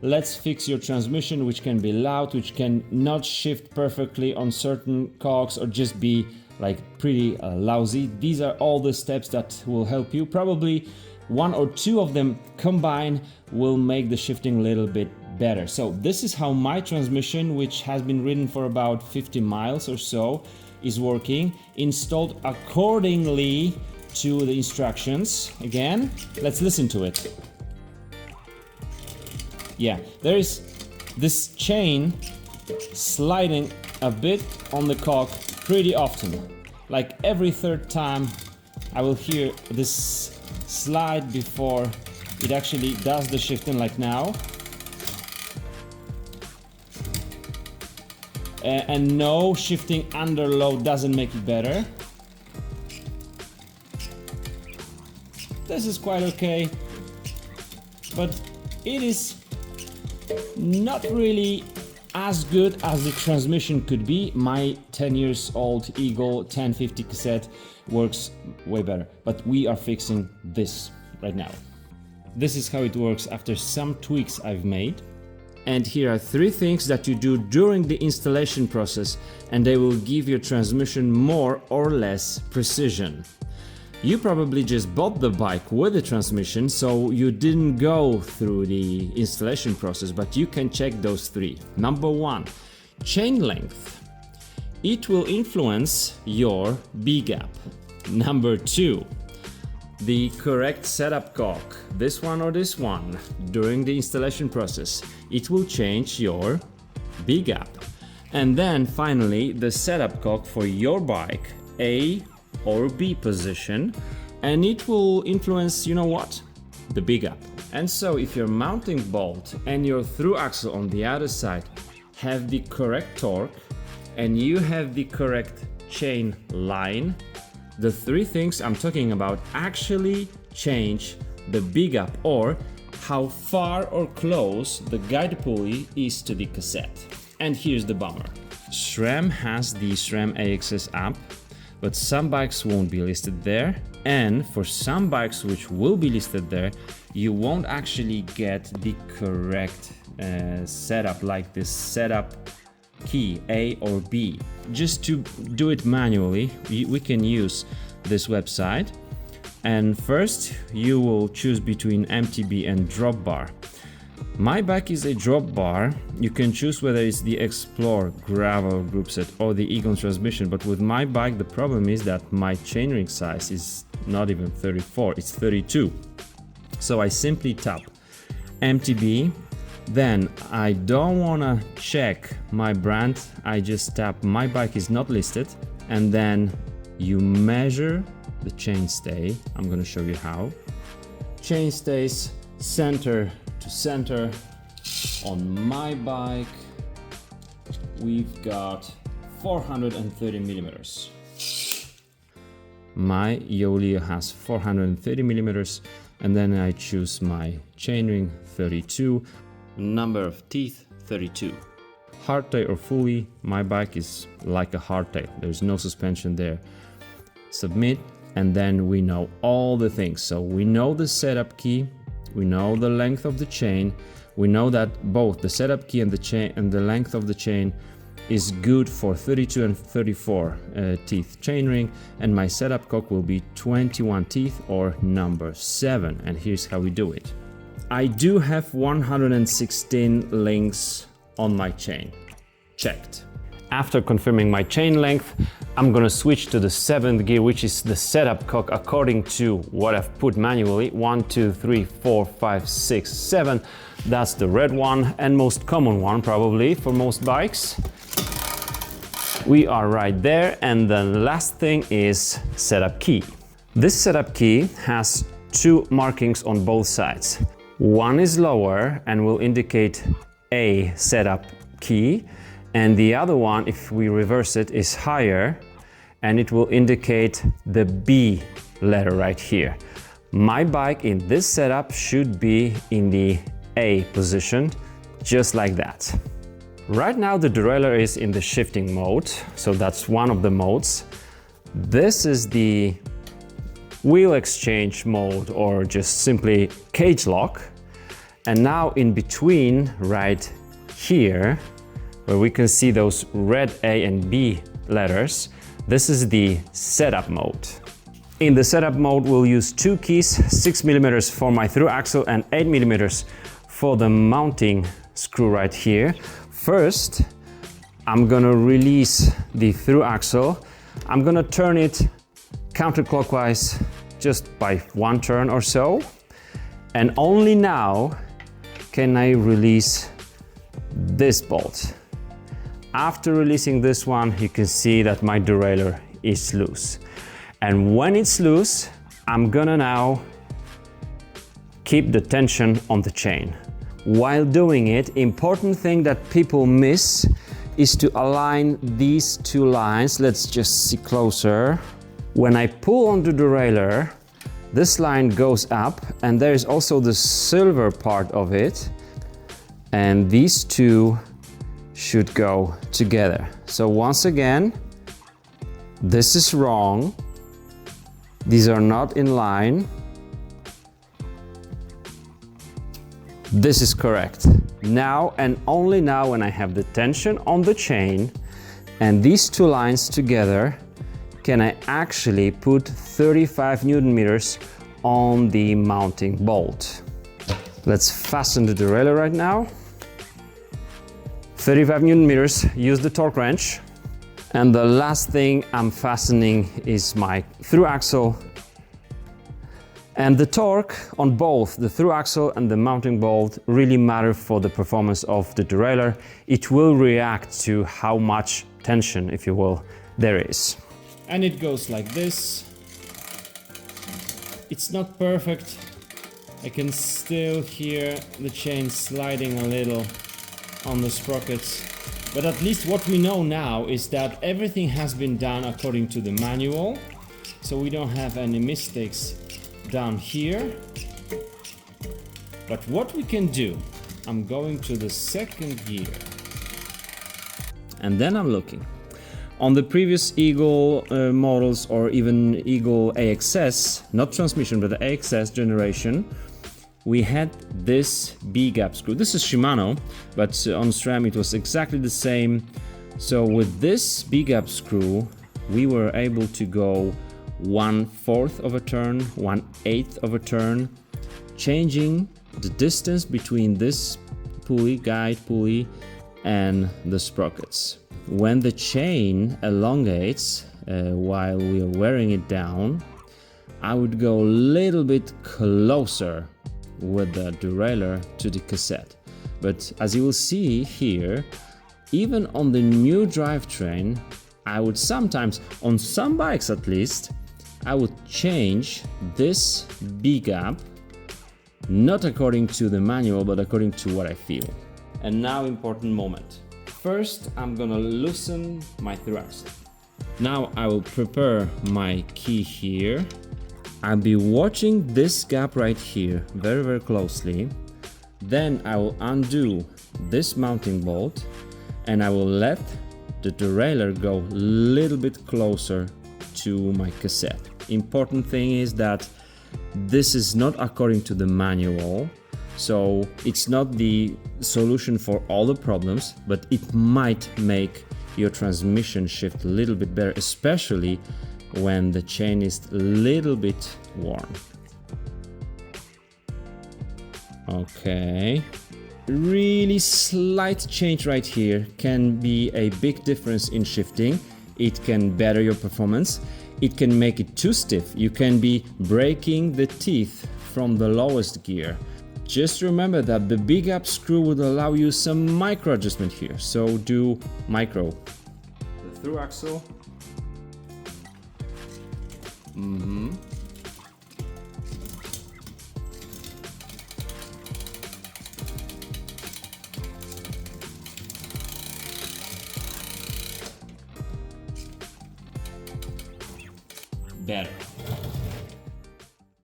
let's fix your transmission, which can be loud, which can not shift perfectly on certain cogs, or just be like pretty lousy. These are all the steps that will help you. Probably one or two of them combined will make the shifting a little bit better. So this is how my transmission, which has been ridden for about 50 miles or so, is working, installed accordingly to the instructions. Again, let's listen to it. Yeah, there is this chain sliding a bit on the cog pretty often. Like every third time I will hear this slide before it actually does the shifting, like now. And no, shifting under load doesn't make it better. This is quite okay, but it is not really as good as the transmission could be. My 10 years old Eagle 1050 cassette works way better, but we are fixing this right now. This is how it works after some tweaks I've made. And here are 3 things that you do during the installation process, and they will give your transmission more or less precision. You probably just bought the bike with the transmission, so you didn't go through the installation process, but you can check those 3. Number 1, chain length. It will influence your B gap. Number 2, the correct setup cog, this one or this one, during the installation process. It will change your B gap. And then finally, the setup cog for your bike, A or B position, and it will influence, you know what? The B gap. And so if your mounting bolt and your through axle on the other side have the correct torque and you have the correct chain line, the 3 things I'm talking about actually change the B gap, or how far or close the guide pulley is to the cassette. And here's the bummer. SRAM has the SRAM AXS app, but some bikes won't be listed there, and for some bikes which will be listed there, you won't actually get the correct setup, like this setup key A or B. Just to do it manually, we can use this website, and first you will choose between MTB and drop bar. My bike is a drop bar. You can choose whether it's the Explore, Gravel group set or the Eagle transmission, but with my bike the problem is that my chainring size is not even 34, it's 32. So I simply tap MTB, then I don't want to check my brand, I just tap my bike is not listed, and then you measure the chainstay. I'm going to show you how. Chainstays center to center. On my bike we've got 430 millimeters. My Yoleo has 430 millimeters, and then I choose my chainring 32, number of teeth 32. Hardtail or fully, my bike is like a hardtail, there's no suspension there. Submit, and then we know all the things. So we know the setup key, we know the length of the chain, we know that both the setup key and the chain and the length of the chain is good for 32 and 34 teeth chainring, and my setup cock will be 21 teeth or number 7. And here's how we do it. I do have 116 links on my chain, checked. After confirming my chain length, I'm gonna switch to the 7th gear, which is the setup cock according to what I've put manually. 1, 2, 3, 4, 5, 6, 7. That's the red one and most common one probably for most bikes. We are right there, and the last thing is setup key. This setup key has 2 markings on both sides. One is lower and will indicate a setup key, and the other one, if we reverse it, is higher and it will indicate the B letter right here. My bike in this setup should be in the A position, just like that. Right now the derailleur is in the shifting mode, so that's one of the modes. This is the wheel exchange mode, or just simply cage lock. And now in between, right here, where we can see those red A and B letters, this is the setup mode. In the setup mode, we'll use two keys, 6 mm for my through axle and 8 mm for the mounting screw right here. First, I'm gonna release the through axle. I'm gonna turn it counterclockwise just by one turn or so. And only now can I release this bolt. After releasing this one, you can see that my derailleur is loose. And when it's loose, I'm gonna now keep the tension on the chain. While doing it, important thing that people miss is to align these two lines. Let's just see closer. When I pull on the derailleur, this line goes up, and there is also the silver part of it. And these two should go together. So once again, this is wrong. These are not in line. This is correct. Now and only now, when I have the tension on the chain and these two lines together, can I actually put 35 Nm on the mounting bolt. Let's fasten the derailleur right now. 35 Nm, use the torque wrench. And the last thing I'm fastening is my through axle. And the torque on both the through axle and the mounting bolt really matter for the performance of the derailleur. It will react to how much tension, if you will, there is. And it goes like this. It's not perfect. I can still hear the chain sliding a little on the sprockets. But at least what we know now is that everything has been done according to the manual. So we don't have any mistakes down here. But what we can do, I'm going to the second gear. And then I'm looking. On the previous Eagle models, or even Eagle AXS, not transmission, but the AXS generation, we had this B-gap screw. This is Shimano, but on SRAM it was exactly the same. So with this B-gap screw, we were able to go 1/4 of a turn, 1/8 of a turn, changing the distance between this pulley, guide pulley, and the sprockets. When the chain elongates while we are wearing it down, I would go a little bit closer with the derailleur to the cassette. But as you will see here, even on the new drivetrain, I would sometimes, on some bikes at least, I would change this B-gap, not according to the manual, but according to what I feel. And now, important moment. First, I'm gonna loosen my through axle. Now I will prepare my key here. I'll be watching this gap right here very, very closely. Then I will undo this mounting bolt and I will let the derailleur go a little bit closer to my cassette. Important thing is that this is not according to the manual, so it's not the solution for all the problems, but it might make your transmission shift a little bit better, especially when the chain is a little bit worn. Okay, really slight change right here can be a big difference in shifting. It can better your performance. It can make it too stiff. You can be breaking the teeth from the lowest gear. Just remember that the big up screw would allow you some micro adjustment here, so do micro. The through axle. Better.